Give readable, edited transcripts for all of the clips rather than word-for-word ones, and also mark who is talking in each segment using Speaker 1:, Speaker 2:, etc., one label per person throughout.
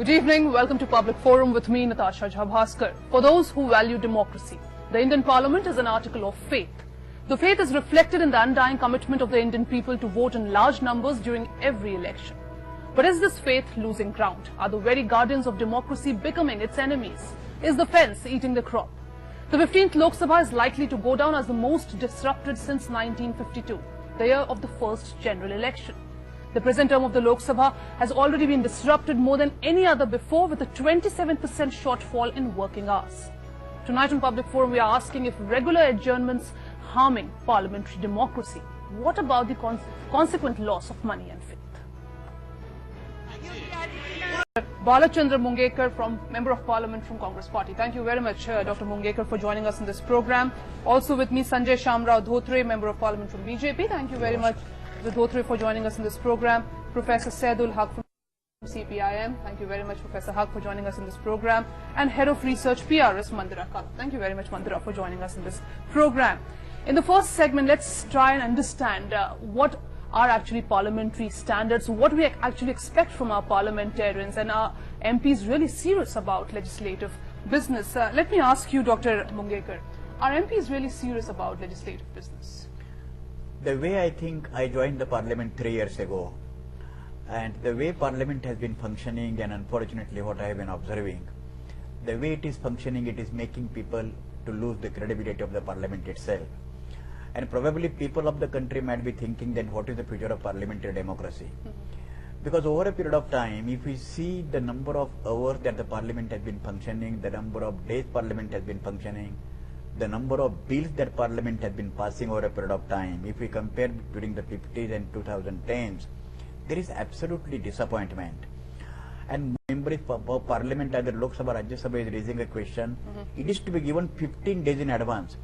Speaker 1: Good evening. Welcome to Public Forum with me, Natasha Jha. For those who value democracy, the Indian Parliament is an article of faith. The faith is reflected in the undying commitment of the Indian people to vote in large numbers during every election. But is this faith losing ground? Are the very guardians of democracy becoming its enemies? Is the fence eating the crop? The 15th Lok Sabha is likely to go down as the most disrupted since 1952, the year of the first general election. The present term of the Lok Sabha has already been disrupted more than any other before, with a 27% shortfall in working hours. Tonight on Public Forum, we are asking if regular adjournments harming parliamentary democracy. What about the consequent loss of money and faith? Balachandra Mungekar, Member of Parliament from Congress Party. Thank you very much, Dr. Mungekar, for joining us in this program. Also with me, Sanjay Shamrao Dhotre, Member of Parliament from BJP. Thank you very much, Mr. Dhotre, for joining us in this program. Professor Saidul Haq from CPIM. Thank you very much, Professor Haq, for joining us in this program. And Head of Research, PRS, Mandira Kala. Thank you very much, Mandira, for joining us in this program. In the first segment, let's try and understand what are actually parliamentary standards, what we actually expect from our parliamentarians, and are MPs really serious about legislative business? Let me ask you, Dr. Mungekar, are MPs really serious about legislative business?
Speaker 2: The way I think I joined the parliament 3 years ago, and the way parliament has been functioning, and unfortunately what I have been observing, the way it is functioning, it is making people to lose the credibility of the parliament itself. And probably people of the country might be thinking that what is the future of parliamentary democracy? Because over a period of time, if we see the number of hours that the parliament has been functioning, the number of days parliament has been functioning, the number of bills that parliament has been passing over a period of time, if we compare during the 50s and 2010s, there is absolutely disappointment. And members of parliament, either Lok Sabha, Rajya Sabha, is raising a question. It is to be given 15 days in advance.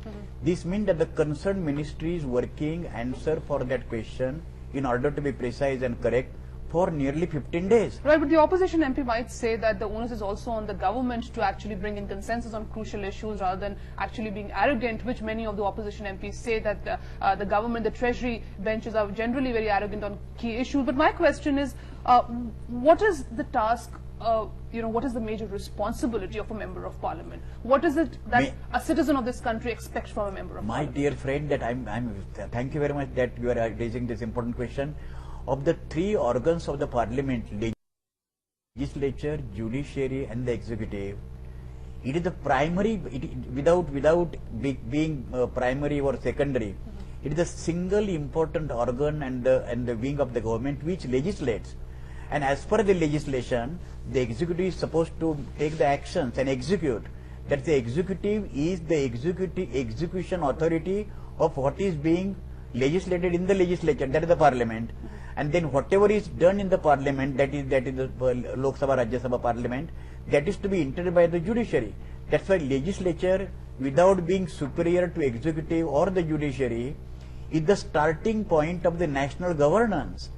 Speaker 2: This means that the concerned ministry is working answer for that question in order to be precise and correct for nearly 15 days.
Speaker 1: Right, but the opposition MP might say that the onus is also on the government to actually bring in consensus on crucial issues rather than actually being arrogant, which many of the opposition MPs say that the government, the treasury benches are generally very arrogant on key issues. But my question is, what is the task, what is the major responsibility of a member of parliament? What is it that a citizen of this country expects from a member of parliament?
Speaker 2: My dear friend, that thank you very much that you are raising this important question. Of the 3 organs of the parliament, legislature, judiciary and the executive, it is the primary, without being primary or secondary, it is the single important organ and the wing of the government which legislates. And as per the legislation, the executive is supposed to take the actions and execute. That the executive is the execution authority of what is being legislated in the legislature, that is the parliament. And then whatever is done in the parliament, that is the Lok Sabha, Rajya Sabha parliament, that is to be entered by the judiciary. That's why legislature, without being superior to executive or the judiciary, is the starting point of the national governance.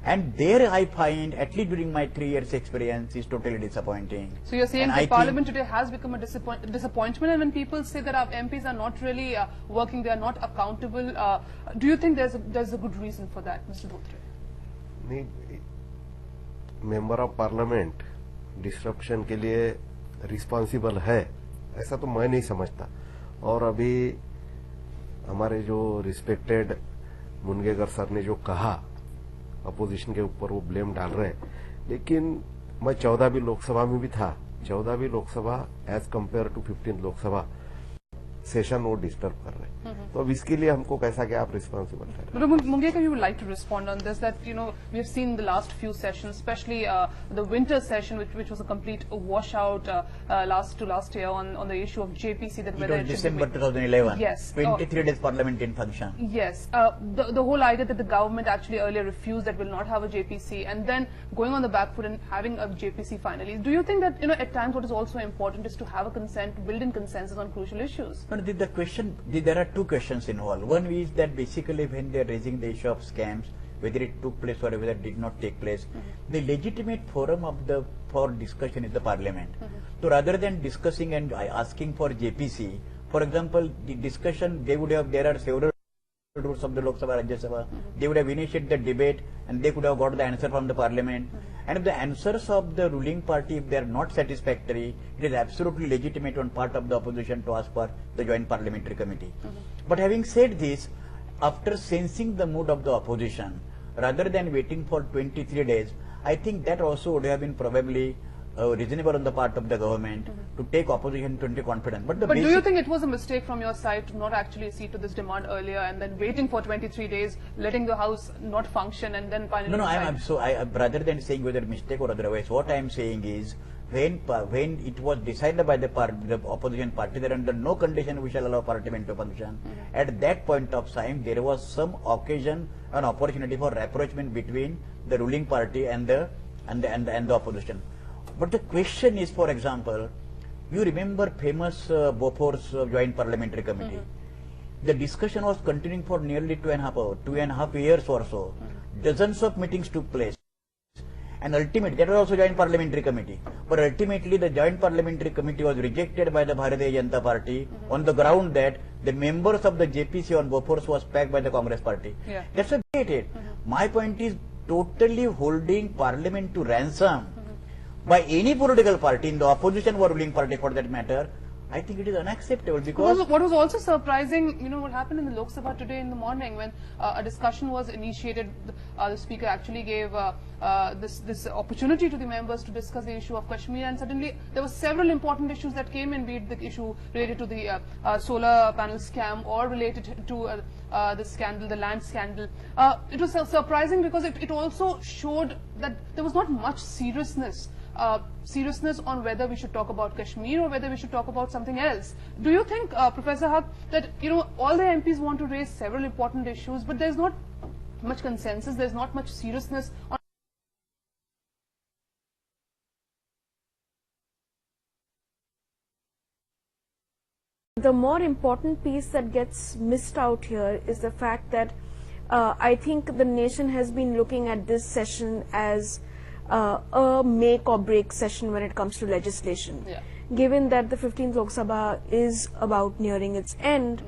Speaker 2: And there I find, at least during my 3 years experience, is totally disappointing.
Speaker 1: So you're saying the parliament today has become a disappointment, and when people say that our MPs are not really working, they are not accountable, do you think there's a good reason for that, Mr. Dhotre?
Speaker 3: Member of parliament disruption के लिए responsible है, ऐसा तो मैं नहीं समझता. और अभी हमारे जो रिस्पेक्टेड मुनगेकर सर ने जो कहा, अपोजिशन के ऊपर वो ब्लेम डाल रहे हैं, लेकिन मैं 14वीं लोकसभा में भी था. 14वीं Lok Sabha as compared to 15th Lok Sabha session वो डिस्टर्ब कर रहे हैं. तो अब इसके लिए हमको कैसा कि आप रिस्पॉन्सिबल है.
Speaker 1: Mungekar, you would like to respond on this, that we have seen the last few sessions, especially the winter session, which was a complete washout last year on the issue of JPC. That whether
Speaker 2: it was December 2011.
Speaker 1: Yes,
Speaker 2: 23 days parliament in function.
Speaker 1: Yes, the whole idea that the government actually earlier refused that will not have a JPC, and then going on the back foot and having a JPC finally. Do you think that at times what is also important is to have a build-in consensus on crucial issues?
Speaker 2: The question, there are 2 questions involved. One is that basically when they are raising the issue of scams, whether it took place or whether it did not take place, the legitimate forum for discussion is the parliament. So rather than discussing and asking for JPC, for example, the discussion, there are several rules of the Lok Sabha, Rajya Sabha, they would have initiated the debate and they could have got the answer from the parliament. And if the answers of the ruling party, if they are not satisfactory, it is absolutely legitimate on part of the opposition to ask for the joint parliamentary committee. But having said this, after sensing the mood of the opposition, rather than waiting for 23 days, I think that also would have been probably reasonable on the part of the government to take opposition into confidence. But
Speaker 1: do you think it was a mistake from your side to not actually accede to this demand earlier and then waiting for 23 days, letting the House not function and then finally...
Speaker 2: No, rather than saying whether mistake or otherwise, what I am saying is when it was decided by the opposition party that under no condition we shall allow parliamentary opposition, at that point of time there was some occasion, an opportunity for rapprochement between the ruling party and the opposition. But the question is, for example, you remember famous Bofor's Joint Parliamentary Committee. The discussion was continuing for nearly 2.5 years or so. Dozens of meetings took place. And ultimately, that was also Joint Parliamentary Committee. But ultimately, the Joint Parliamentary Committee was rejected by the Bharatiya Janata Party on the ground that the members of the JPC on Bofor's was packed by the Congress Party.
Speaker 1: Yeah.
Speaker 2: That's what they did. My point is, totally holding Parliament to ransom by any political party, in the opposition or ruling party for that matter, I think it is unacceptable. Because
Speaker 1: what was also surprising, what happened in the Lok Sabha today in the morning when a discussion was initiated, the speaker actually gave this opportunity to the members to discuss the issue of Kashmir, and suddenly there were several important issues that came in, be it the issue related to the solar panel scam or related to the scandal, the land scandal. It was surprising because it also showed that there was not much seriousness on whether we should talk about Kashmir or whether we should talk about something else. Do you think, Professor Haq, that all the MPs want to raise several important issues, but there's not much consensus, there's not much seriousness on...
Speaker 4: The more important piece that gets missed out here is the fact that I think the nation has been looking at this session as a make or break session when it comes to legislation.
Speaker 1: Yeah.
Speaker 4: Given that the 15th Lok Sabha is about nearing its end,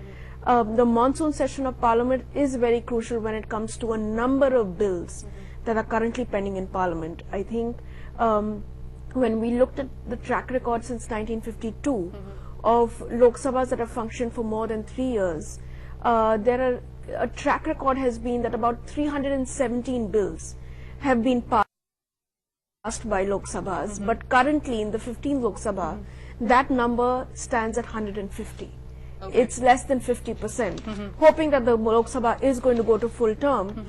Speaker 4: the monsoon session of Parliament is very crucial when it comes to a number of bills that are currently pending in Parliament. I think when we looked at the track record since 1952 of Lok Sabhas that have functioned for more than 3 years, a track record has been that about 317 bills have been passed by Lok Sabhas, but currently in the 15th Lok Sabha, that number stands at 150. Okay. It's less than 50%. Hoping that the Lok Sabha is going to go to full term,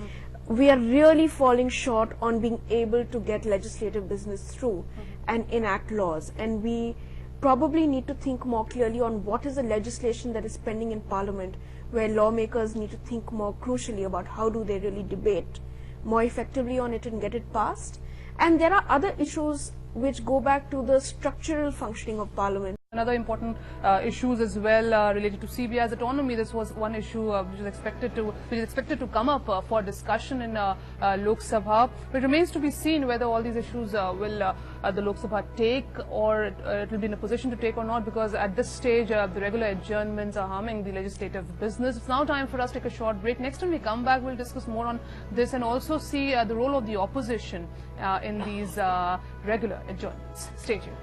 Speaker 4: we are really falling short on being able to get legislative business through and enact laws. And we probably need to think more clearly on what is the legislation that is pending in Parliament, where lawmakers need to think more crucially about how do they really debate more effectively on it and get it passed. And there are other issues which go back to the structural functioning of Parliament.
Speaker 1: Another important issues as well related to CBI's autonomy. This was one issue which is expected to come up for discussion in Lok Sabha. But it remains to be seen whether all these issues will the Lok Sabha take, or it will be in a position to take or not, because at this stage the regular adjournments are harming the legislative business. It's now time for us to take a short break. Next when we come back, we'll discuss more on this and also see the role of the opposition in these regular adjournments. Stay tuned.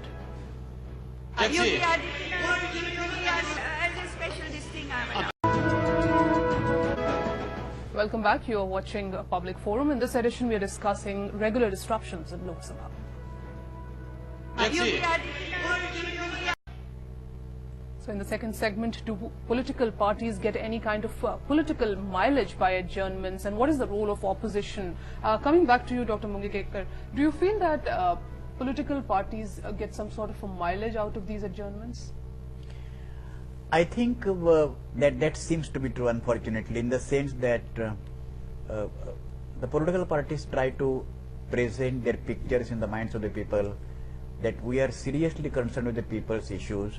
Speaker 1: Welcome back. You are watching a Public Forum. In this edition, we are discussing regular disruptions in Lok Sabha. So in the second segment, do political parties get any kind of political mileage by adjournments, and what is the role of opposition? Coming back to you, Dr. Mungikekar, do you feel that political parties get some sort of a mileage out of these adjournments?
Speaker 2: I think that seems to be true, unfortunately, in the sense that the political parties try to present their pictures in the minds of the people that we are seriously concerned with the people's issues,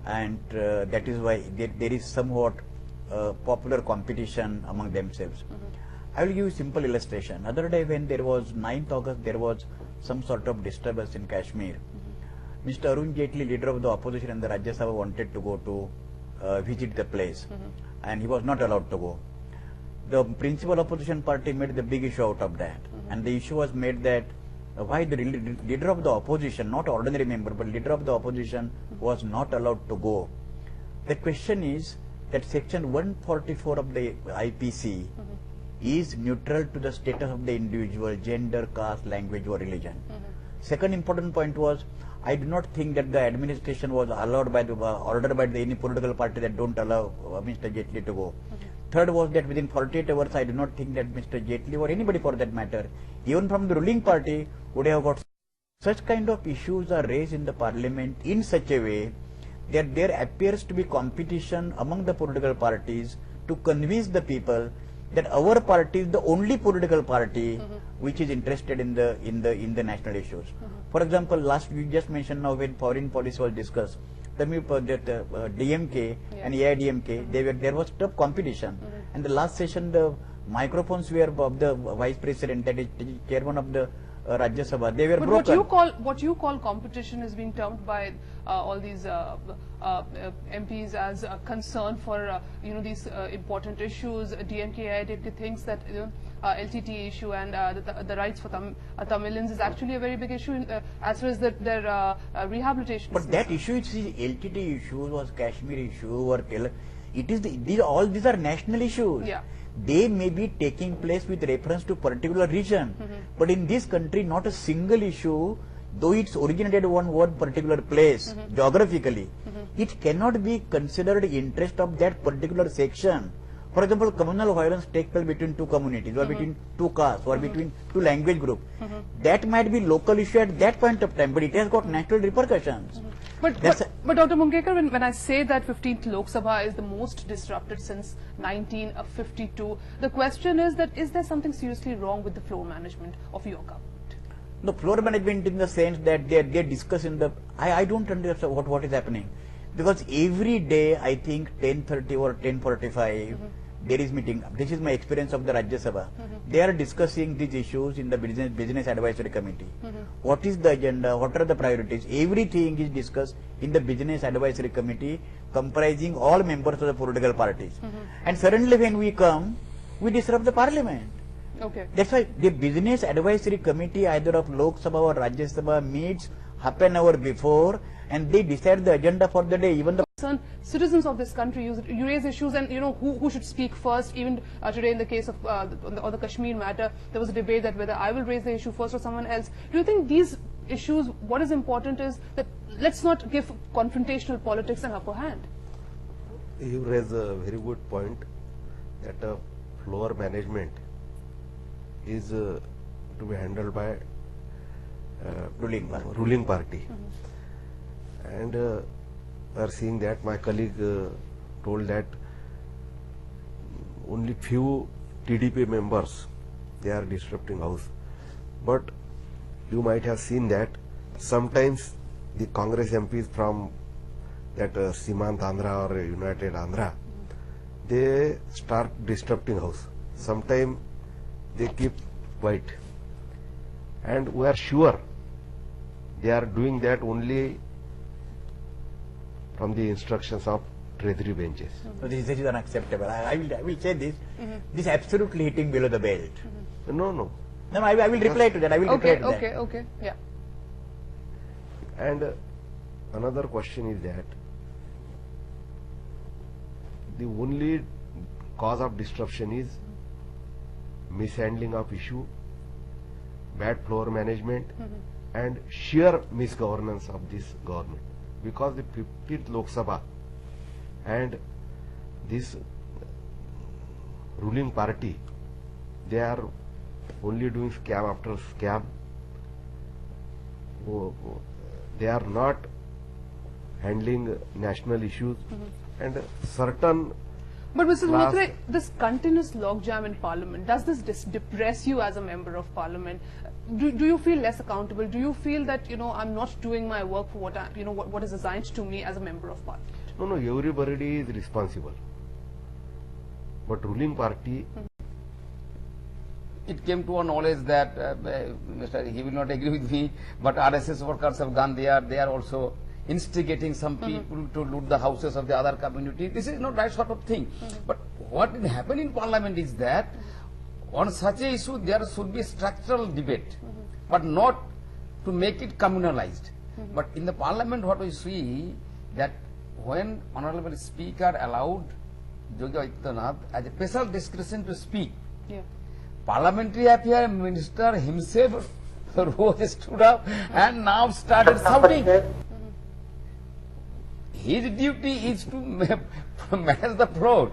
Speaker 2: and that is why there is somewhat popular competition among themselves. I will give you a simple illustration. Other day when there was 9th August, there was some sort of disturbance in Kashmir. Mr. Arun Jaitley, leader of the opposition in the Rajya Sabha, wanted to go to visit the place, and he was not allowed to go. The principal opposition party made the big issue out of that, and the issue was made that why the leader of the opposition, not ordinary member, but leader of the opposition was not allowed to go. The question is that section 144 of the IPC is neutral to the status of the individual, gender, caste, language or religion. Second important point was, I do not think that the administration was allowed by the ordered by any political party that don't allow Mr. Jaitley to go. Third was that within 48 hours, I do not think that Mr. Jaitley or anybody for that matter, even from the ruling party, would have got such kind of issues are raised in the parliament in such a way that there appears to be competition among the political parties to convince the people that our party is the only political party which is interested in the national issues. For example, last we just mentioned now when foreign policy was discussed, the DMK and AIDMK, there was tough competition. And the last session, the microphones were of the vice president, that is chairman of the Rajya Sabha, they were broken.
Speaker 1: What you call competition is being termed by all these MPs as a concern for these important issues. DMK, AIDMK thinks that LTT issue and the rights for Tamilians is actually a very big issue as far as their rehabilitation.
Speaker 2: But that issue, it's LTT issue was Kashmir issue or it is all these are national issues.
Speaker 1: Yeah.
Speaker 2: They may be taking place with reference to particular region, but in this country, not a single issue, though it's originated one particular place geographically, it cannot be considered interest of that particular section. For example, communal violence takes place between two communities or between two castes or between two language groups. That might be local issue at that point of time, but it has got national repercussions.
Speaker 1: But Dr. Mungekar, when I say that 15th Lok Sabha is the most disrupted since 1952, the question is that is there something seriously wrong with the floor management of your government?
Speaker 2: No, floor management in the sense that they discuss in the, I don't understand what is happening. Because every day, I think 10:30 or 10:45, there is meeting. This is my experience of the Rajya Sabha. They are discussing these issues in the business advisory committee. What is the agenda? What are the priorities? Everything is discussed in the business advisory committee, comprising all members of the political parties. And suddenly when we come, we disrupt the parliament.
Speaker 1: Okay.
Speaker 2: That's why the business advisory committee either of Lok Sabha or Rajya Sabha meets half an hour before and they decide the agenda for the day. Even the
Speaker 1: citizens of this country, you raise issues and who should speak first. Even today in the case of the Kashmir matter, there was a debate that whether I will raise the issue first or someone else. Do you think these issues, what is important is that let's not give confrontational politics an upper hand?
Speaker 3: You raise a very good point that floor management is to be handled by ruling party. And we are seeing that my colleague told that only few TDP members, they are disrupting house. But you might have seen that sometimes the Congress MPs from that Simant Andhra or United Andhra, they start disrupting house. Sometimes they keep quiet. And we are sure they are doing that only from the instructions of treasury benches.
Speaker 2: So this is unacceptable. I will say this. This is absolutely hitting below the belt.
Speaker 3: No,
Speaker 2: I will reply to that. I will reply to that.
Speaker 1: Okay. Yeah.
Speaker 3: And another question is that the only cause of disruption is mishandling of issue, bad floor management, and sheer misgovernance of this government. Because the 15th Lok Sabha and this ruling party, they are only doing scam after scam. They are not handling national issues and certain.
Speaker 1: But Mr. Mitra, this continuous logjam in Parliament, does this depress you as a member of Parliament? Do you feel less accountable? Do you feel that I'm not doing my work for what is assigned to me as a member of Parliament?
Speaker 3: No, everybody is responsible. But ruling party.
Speaker 5: It came to our knowledge that he will not agree with me, but RSS workers have gone there. They are also instigating some people to loot the houses of the other community. This is not right sort of thing. But what will happen in Parliament is that on such a issue there should be structural debate. but not to make it communalized. But in the parliament, what we see that when Honorable Speaker allowed Yogi Adityanath as a special discretion to speak, Parliamentary Affairs Minister himself rose, stood up and now started shouting. His duty is to manage the fraud,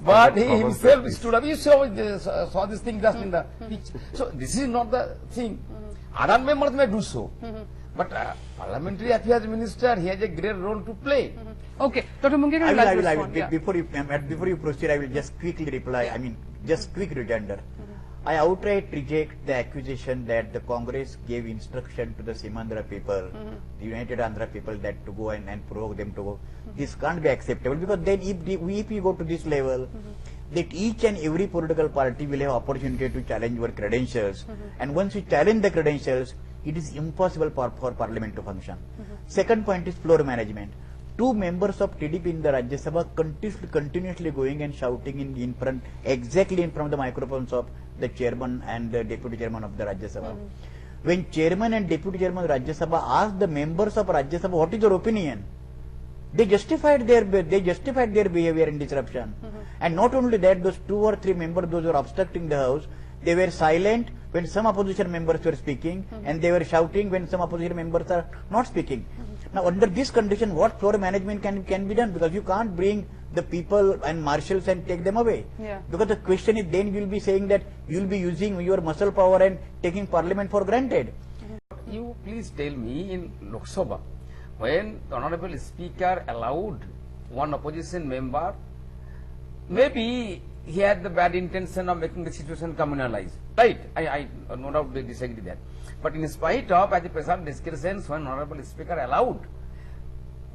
Speaker 5: but he himself stood up. You saw this thing just in the pitch. So this is not the thing. Other members may do so, but Parliamentary Affairs Minister, he has a great role to play.
Speaker 1: Okay, Dr. Munge,
Speaker 2: I will before you proceed, I will just quickly reply. I mean, just quick rejoinder. I outright reject the accusation that the Congress gave instruction to the Simandhra people, the United Andhra people, that to go and provoke them to go. This can't be acceptable, because then if we go to this level, that each and every political party will have opportunity to challenge your credentials, and once you challenge the credentials, it is impossible for Parliament to function. Second point is floor management. Two members of TDP in the Rajya Sabha continuously going and shouting in front, exactly in front of the microphones of the chairman and the deputy chairman of the Rajya Sabha. When chairman and deputy chairman of Rajya Sabha asked the members of Rajya Sabha, what is your opinion? They justified their behavior and disruption. And not only that, those 2 or 3 members, those who were obstructing the house, they were silent when some opposition members were speaking, and they were shouting when some opposition members are not speaking. Now, under this condition, what floor management can be done? Because you can't bring the people and marshals and take them away. Because the question is, then you will be saying that you will be using your muscle power and taking Parliament for granted.
Speaker 5: You please tell me, in Lok Sabha, when the Honorable Speaker allowed one opposition member, maybe he had the bad intention of making the situation communalized, right? I no doubt they disagree that. But in spite of, as a special discretion, when Honorable Speaker allowed,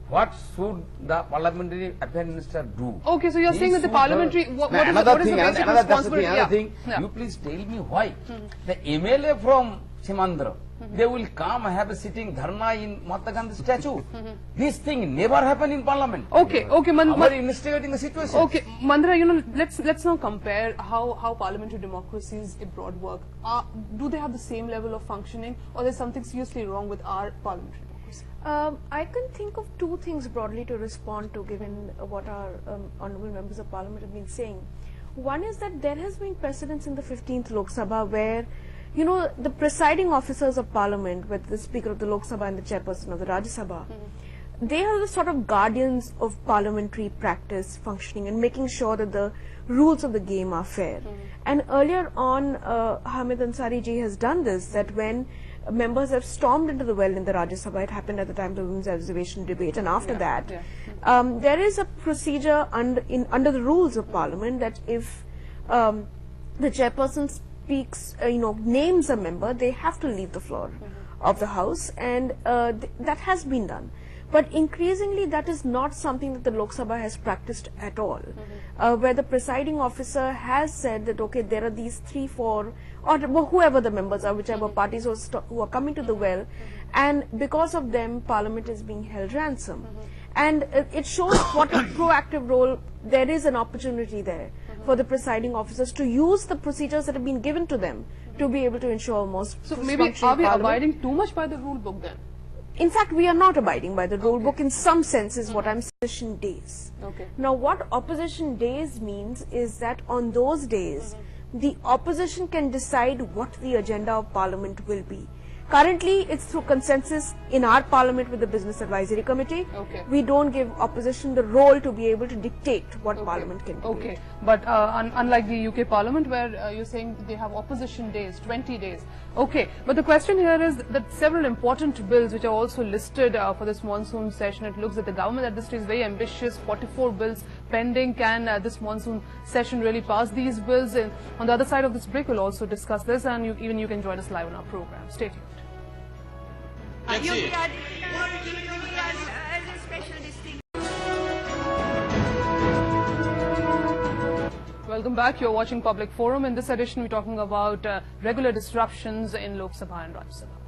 Speaker 5: what should the Parliamentary Affairs Minister do?
Speaker 1: Okay, so you are saying that the Parliamentary, what is the basic responsibility?
Speaker 5: Another thing, you please tell me why the MLA from Simandhra, they will come have a sitting dharna in Mahatma Gandhi statue. This thing never happened in Parliament.
Speaker 1: Okay,
Speaker 5: We're investigating the situation.
Speaker 1: Okay, Mandra, let's now compare how parliamentary democracies abroad work. Do they have the same level of functioning, or there's something seriously wrong with our parliamentary democracy?
Speaker 4: I can think of 2 things broadly to respond to, given what our honourable members of parliament have been saying. One is that there has been precedence in the 15th Lok Sabha where, you know, the presiding officers of parliament, with the Speaker of the Lok Sabha and the chairperson of the Rajya Sabha, they are the sort of guardians of parliamentary practice functioning and making sure that the rules of the game are fair. And earlier on, Hamid Ansari ji has done this, that when members have stormed into the well in the Rajya Sabha, it happened at the time of the women's reservation debate, and after that, there is a procedure under the rules of parliament that if the chairperson speaks, names a member, they have to leave the floor of the house, and that has been done. But increasingly, that is not something that the Lok Sabha has practiced at all, where the presiding officer has said that, okay, there are these 3, 4, or whoever the members are, whichever parties who are coming to the well, and because of them, Parliament is being held ransom. And it shows what a proactive role, there is an opportunity there for the presiding officers to use the procedures that have been given to them to be able to ensure most.
Speaker 1: So maybe are we abiding too much by the rule book then?
Speaker 4: In fact, we are not abiding by the rule book in some sense, is what I'm saying. Opposition days. Now, what opposition days means is that on those days, the opposition can decide what the agenda of Parliament will be. Currently, it's through consensus in our Parliament with the Business Advisory Committee. We don't give opposition the role to be able to dictate what Parliament can do.
Speaker 1: But unlike the UK Parliament, where you're saying they have opposition days, 20 days. But the question here is that several important bills which are also listed for this monsoon session, it looks that the government at this stage is very ambitious, 44 bills pending. Can this monsoon session really pass these bills? And on the other side of this break, we'll also discuss this, and even you can join us live on our program. Stay tuned. Welcome back. You're watching Public Forum. In this edition, we're talking about regular disruptions in Lok Sabha and Rajya Sabha.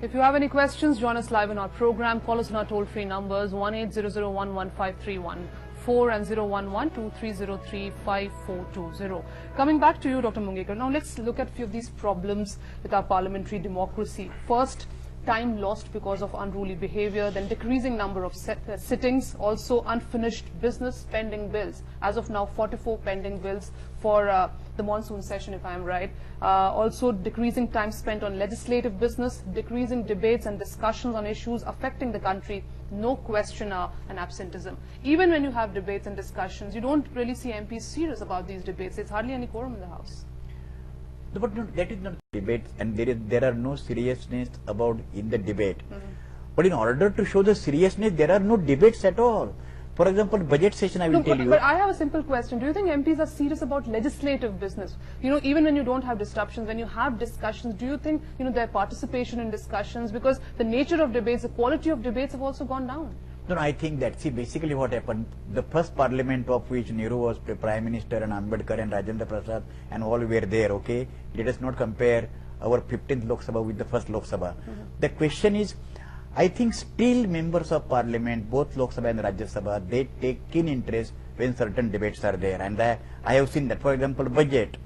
Speaker 1: If you have any questions, join us live in our program. Call us on our toll-free numbers 1-800-115314 084 and 011-2303-5420. Coming back to you, Dr. Mungekar. Now let's look at a few of these problems with our parliamentary democracy. First, time lost because of unruly behavior, then decreasing number of sittings, also unfinished business, pending bills. As of now, 44 pending bills for the monsoon session, if I am right. Also decreasing time spent on legislative business, decreasing debates and discussions on issues affecting the country, no questioner and absenteeism. Even when you have debates and discussions, you don't really see MPs serious about these debates. There's hardly any quorum in the House.
Speaker 2: But no, that is not debate, and there are no seriousness about in the debate. But in order to show the seriousness, there are no debates at all. For example, budget session, I will tell you.
Speaker 1: But I have a simple question. Do you think MPs are serious about legislative business? You know, even when you don't have disruptions, when you have discussions, do you think, their participation in discussions, because the nature of debates, the quality of debates have also gone down?
Speaker 2: No, I think that, see, basically what happened, the first parliament of which Nehru was Prime Minister and Ambedkar and Rajendra Prasad and all were there, okay? Let us not compare our 15th Lok Sabha with the first Lok Sabha. The question is, I think still members of parliament, both Lok Sabha and Rajya Sabha, they take keen interest when certain debates are there. And I have seen that, for example, budget,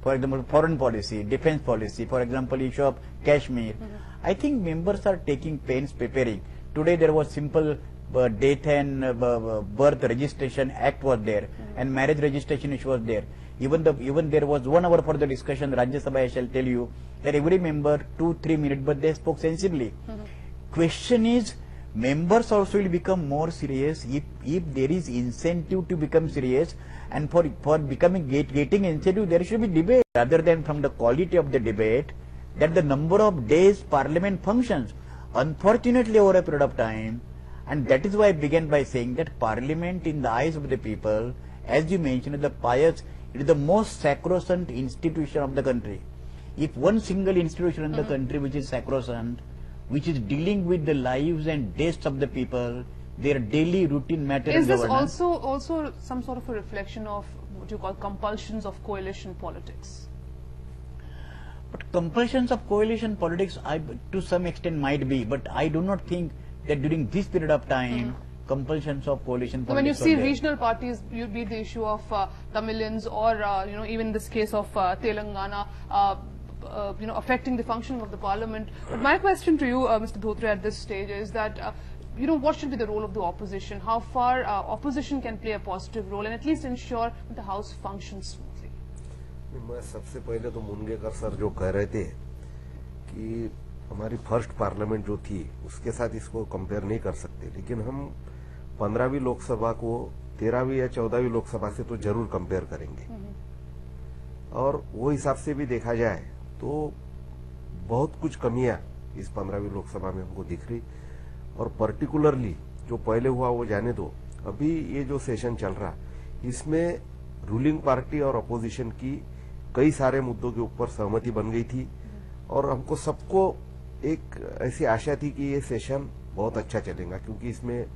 Speaker 2: for example, foreign policy, defense policy, for example, issue of Kashmir. I think members are taking pains preparing. Today there was simple death and birth registration act was there, and marriage registration issue was there. Even there was 1 hour for the discussion. Rajya Sabha, I shall tell you that every member 2-3 minutes, but they spoke sensibly. Question is, members also will become more serious if there is incentive to become serious, and for getting incentive, there should be debate rather than from the quality of the debate, that the number of days parliament functions. Unfortunately, over a period of time, and that is why I began by saying that parliament in the eyes of the people, as you mentioned, the pious, it is the most sacrosanct institution of the country. If one single institution in the country which is sacrosanct, which is dealing with the lives and deaths of the people, their daily routine matter.
Speaker 1: Is this also some sort of a reflection of what you call compulsions of coalition politics?
Speaker 2: But compulsions of coalition politics, to some extent might be, but I do not think that during this period of time, compulsions of coalition politics.
Speaker 1: So when you see regional parties, you be the issue of Tamilians or even this case of Telangana, affecting the functioning of the parliament. But my question to you, Mr. Dhotre, at this stage is that what should be the role of the opposition? How far opposition can play a positive role and at least ensure that the House functions smoothly?
Speaker 3: मैं सबसे पहले तो Mungekar sir जो कह रहे थे कि हमारी फर्स्ट पार्लियामेंट जो थी उसके साथ इसको कंपेयर नहीं कर सकते, लेकिन हम 15वीं लोकसभा को 13वीं या 14वीं लोकसभा से तो जरूर कंपेयर करेंगे। और वो हिसाब से भी देखा जाए तो बहुत कुछ कमियां इस 15वीं लोकसभा में हमको दिख रही, और पर्टिकुलरली जो पहले हुआ वो जाने दो, अभी ये जो सेशन चल रहा इसमें रूलिंग पार्टी और अपोजिशन की कई सारे मुद्दों के ऊपर सहमति बन गई थी, और हमको सबको एक ऐसी आशा थी कि ये सेशन बहुत अच्छा चलेगा, क्योंकि इसमें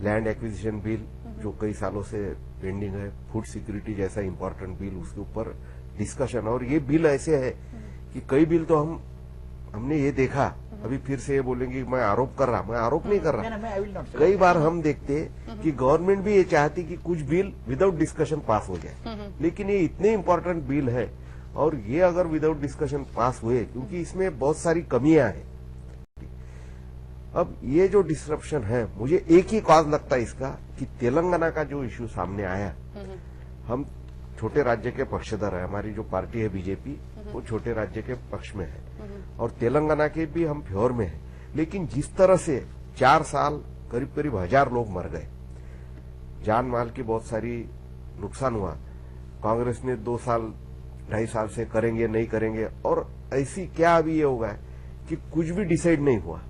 Speaker 3: लैंड एक्विजिशन बिल जो कई सालों से पेंडिंग है, फूड सिक्योरिटी जैसा इंपॉर्टेंट बिल, उसके ऊपर डिस्कशन। और ये बिल ऐसे है कि कई बिल तो हमने ये देखा, अभी फिर से ये बोलेंगे मैं आरोप कर रहा, मैं आरोप नहीं कर रहा। कई बार हम देखते कि गवर्नमेंट भी ये चाहती कि कुछ बिल विदाउट डिस्कशन पास हो जाए, लेकिन ये इतने इंपॉर्टेंट बिल है और ये अगर विदाउट डिस्कशन पास हुए, क्योंकि इसमें बहुत सारी कमियां हैं। अब ये जो डिसरप्शन है, मुझे एक ही कॉज लगता है इसका कि तेलंगाना का जो इश्यू सामने आया, हम छोटे राज्य के पक्षधर है, हमारी जो पार्टी है बीजेपी वो छोटे राज्य के पक्ष में है, और तेलंगाना के भी हम फेवर में है, लेकिन जिस तरह से 4 साल करीब करीब 1000 लोग मर गए, जान माल की बहुत सारी नुकसान हुआ, कांग्रेस ने 2 साल 2.5 साल से करेंगे नहीं करेंगे, और ऐसी क्या अभी ये होगा कि कुछ भी डिसाइड नहीं हुआ,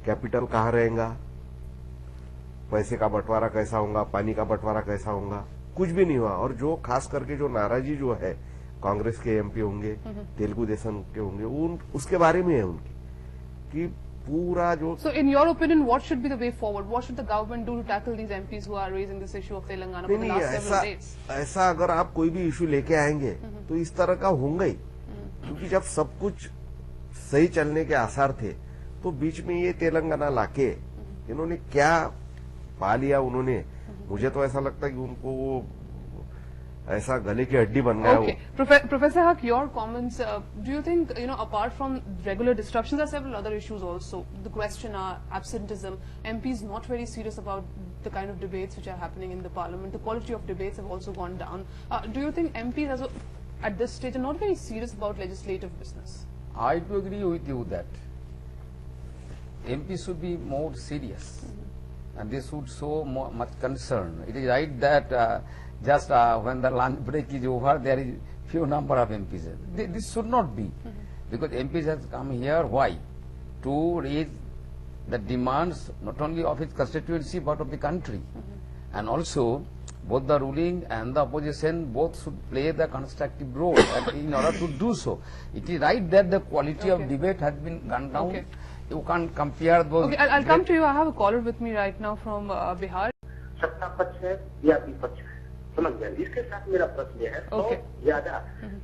Speaker 3: कैपिटल कहाँ रहेगा, पैसे का बंटवारा कैसा होगा, पानी का बंटवारा कैसा होगा, कुछ भी नहीं हुआ। और जो खास करके जो नाराजगी जो है कांग्रेस के एमपी होंगे, तेलुगु देशम के होंगे, उसके बारे में है उनकी कि पूरा जो।
Speaker 1: So in your opinion, what should be the way forward? What should the government do to tackle these MPs who are raising this issue of Telangana for the last several days?
Speaker 3: ऐसा अगर आप कोई भी issue लेके आएंगे तो इस तरह का होगा ही, क्योंकि जब सब कुछ सही चलने के आसार थे तो बीच में ये तेलंगाना लाके इन्होंने क्या पा लिया, उन्होंने मुझे तो ऐसा लगता है कि उनको वो ऐसा गले की हड्डी बन गया
Speaker 1: Okay. Professor Haq, your comments, do you think, apart from regular disruptions, there are several other issues also. The question are absenteeism. MPs not very serious about the kind of debates which are happening in the parliament. The quality of debates have also gone down. Do you think MPs at this stage are not very serious about legislative business?
Speaker 5: I do agree with you that MP should be more serious and they should show much concern. It is right that just when the lunch break is over, there is few number of MPs. This should not be, because MPs has come here, why? To raise the demands not only of his constituency but of the country. And also both the ruling and the opposition both should play the constructive role and in order to do so. It is right that the quality of debate has been gone down.
Speaker 1: Okay.
Speaker 5: You can't compare those.
Speaker 1: Okay, I'll come to you. I have a caller with me right now from Bihar.
Speaker 6: सत्ता पक्ष है या विपक्ष है, समझ गए। इसके साथ मेरा प्रश्न यह है,
Speaker 1: Okay.
Speaker 6: तो ज्यादा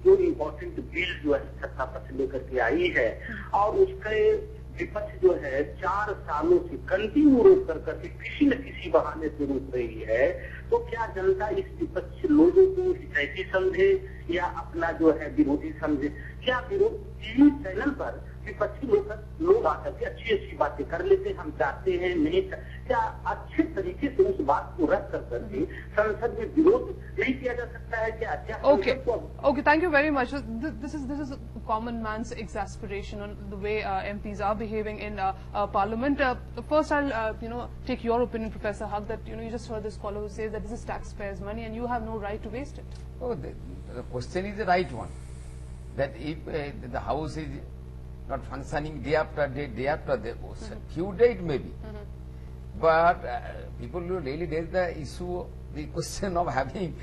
Speaker 6: जो इम्पोर्टेंट बिल जो है सत्ता पक्ष लेकर के आई है और उसके विपक्ष जो है 4 सालों से कंटिन्यू रोक करके किसी न किसी बहाने से रोक रही है, तो क्या जनता इस विपक्ष लोगों को हितैषी समझे या अपना जो है विरोधी समझे? क्या विरोध टीवी चैनल पर विपक्षी लोग आकर के अच्छी अच्छी बातें कर लेते, हम चाहते हैं नहीं, क्या अच्छे तरीके से उस बात को रख कर करके संसद में विरोध नहीं किया जा सकता है? क्या
Speaker 1: Okay, thank you very much. This is a common man's exasperation on the way MPs are behaving in Parliament. First, I'll take your opinion, Professor Haq, that you just heard this caller who says that this is taxpayers' money and you have no right to waste it.
Speaker 5: Oh, the question is the right one. That if the House is not functioning day after day, few days it may be. But people will really raise the issue, the question of having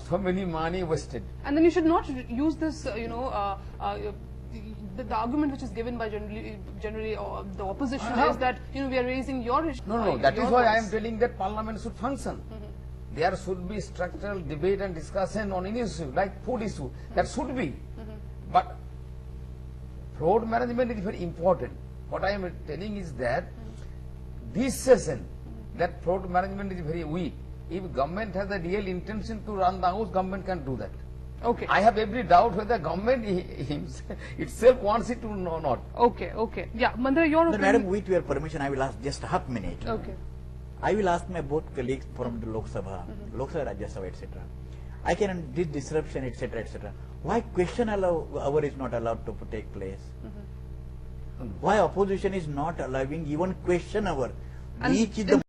Speaker 5: so many money wasted.
Speaker 1: And then you should not use this, the argument which is given by generally the opposition is that we are raising your issue.
Speaker 5: No, that is why I am telling that Parliament should function. There should be structural debate and discussion on any issue, like food issue. That should be. But fraud management is very important. What I am telling is that this session, that fraud management is very weak. If government has a real intention to run the house, government can do that.
Speaker 1: Okay.
Speaker 5: I have every doubt whether government itself wants it to or not.
Speaker 1: Okay. Yeah, Mandra, your opinion.
Speaker 2: Madam, with your permission, I will ask just half minute.
Speaker 1: Okay.
Speaker 2: I will ask my both colleagues from the Lok Sabha, Rajya Sabha, etc. I can this disruption, etc., etc. Why question hour is not allowed to take place? Why opposition is not allowing even question hour?
Speaker 1: And
Speaker 2: Which is the